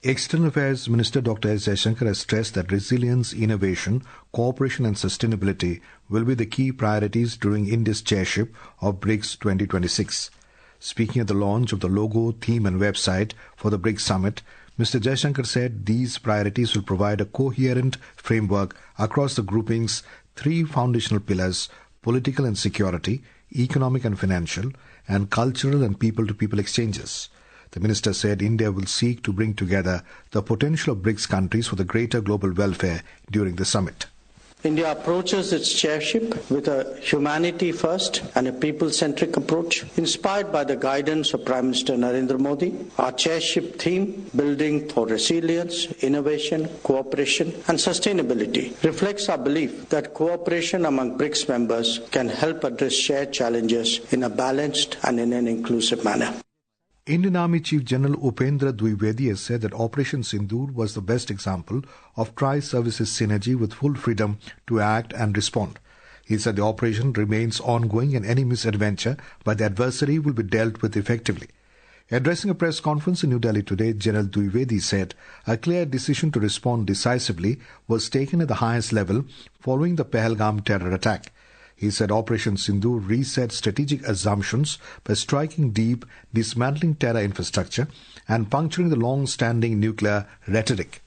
External Affairs Minister Dr. S. Jaishankar has stressed that resilience, innovation, cooperation and sustainability will be the key priorities during India's chairship of BRICS 2026. Speaking at the launch of the logo, theme and website for the BRICS Summit, Mr. Jaishankar said these priorities will provide a coherent framework across the grouping's three foundational pillars: political and security, economic and financial, and cultural and people-to-people exchanges. The minister said India will seek to bring together the potential of BRICS countries for the greater global welfare during the summit. India approaches its chairship with a humanity-first and a people-centric approach, inspired by the guidance of Prime Minister Narendra Modi. Our chairship theme, Building for Resilience, Innovation, Cooperation and Sustainability, reflects our belief that cooperation among BRICS members can help address shared challenges in a balanced and in an inclusive manner. Indian Army Chief General Upendra Dwivedi has said that Operation Sindoor was the best example of tri-services synergy with full freedom to act and respond. He said the operation remains ongoing and any misadventure by the adversary will be dealt with effectively. Addressing a press conference in New Delhi today, General Dwivedi said a clear decision to respond decisively was taken at the highest level following the Pahalgam terror attack. He said Operation Sindoor reset strategic assumptions by striking deep, dismantling terror infrastructure and puncturing the long-standing nuclear rhetoric.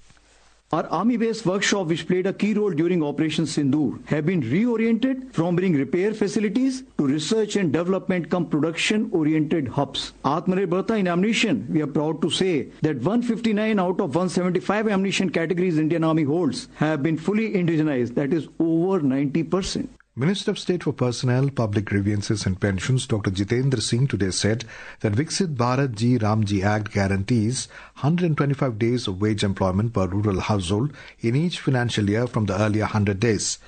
Our army-based workshop, which played a key role during Operation Sindoor, have been reoriented from being repair facilities to research and development cum production-oriented hubs. Atmanirbharta in ammunition, we are proud to say that 159 out of 175 ammunition categories Indian Army holds have been fully indigenized, that is over 90%. Minister of State for Personnel, Public Grievances and Pensions, Dr. Jitendra Singh today said that Viksit Bharat Ji Ramji Act guarantees 125 days of wage employment per rural household in each financial year from the earlier 100 days.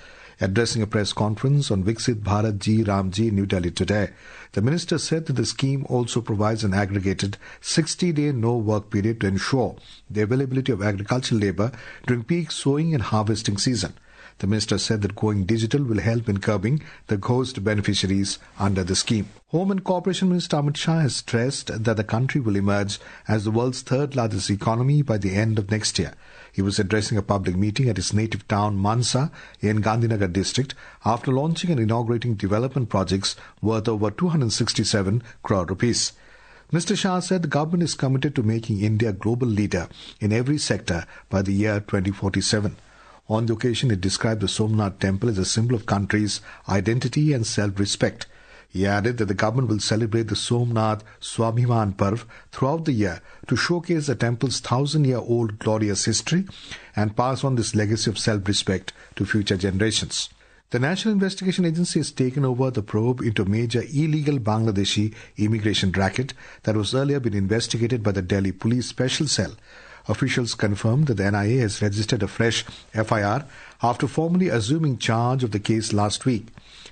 Addressing a press conference on Viksit Bharat Ji Ramji in New Delhi today, the minister said that the scheme also provides an aggregated 60-day no-work period to ensure the availability of agricultural labour during peak sowing and harvesting season. The minister said that going digital will help in curbing the ghost beneficiaries under the scheme. Home and Corporation Minister Amit Shah has stressed that the country will emerge as the world's third largest economy by the end of next year. He was addressing a public meeting at his native town Mansa in Gandhinagar district after launching and inaugurating development projects worth over 267 crore rupees. Mr. Shah said the government is committed to making India a global leader in every sector by the year 2047. On the occasion, it described the Somnath temple as a symbol of country's identity and self-respect. He added that the government will celebrate the Somnath Swabhiman Parv throughout the year to showcase the temple's 1,000-year-old glorious history and pass on this legacy of self-respect to future generations. The National Investigation Agency has taken over the probe into a major illegal Bangladeshi immigration racket that was earlier been investigated by the Delhi Police Special Cell. Officials confirmed that the NIA has registered a fresh FIR after formally assuming charge of the case last week.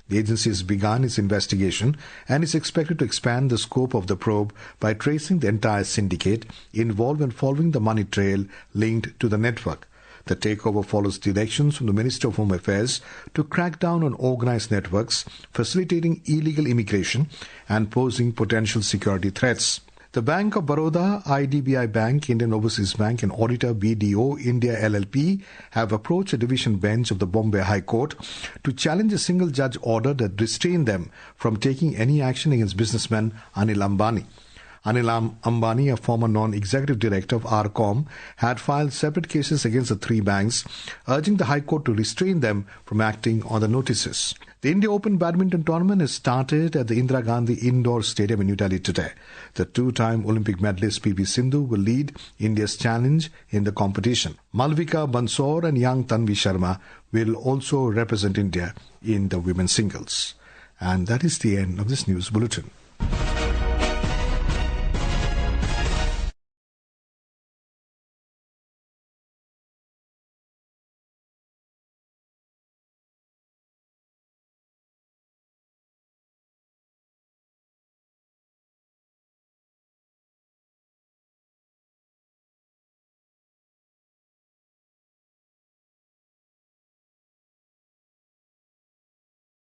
The agency has begun its investigation and is expected to expand the scope of the probe by tracing the entire syndicate involved and following the money trail linked to the network. The takeover follows directions from the Minister of Home Affairs to crack down on organized networks, facilitating illegal immigration and posing potential security threats. The Bank of Baroda, IDBI Bank, Indian Overseas Bank and auditor BDO India LLP have approached a division bench of the Bombay High Court to challenge a single-judge order that restrained them from taking any action against businessman Anil Ambani. Anil Ambani, a former non-executive director of RCOM, had filed separate cases against the three banks, urging the High Court to restrain them from acting on the notices. The India Open Badminton Tournament has started at the Indira Gandhi Indoor Stadium in New Delhi today. The two-time Olympic medalist PV Sindhu will lead India's challenge in the competition. Malvika Bansor and young Tanvi Sharma will also represent India in the women's singles. And that is the end of this news bulletin.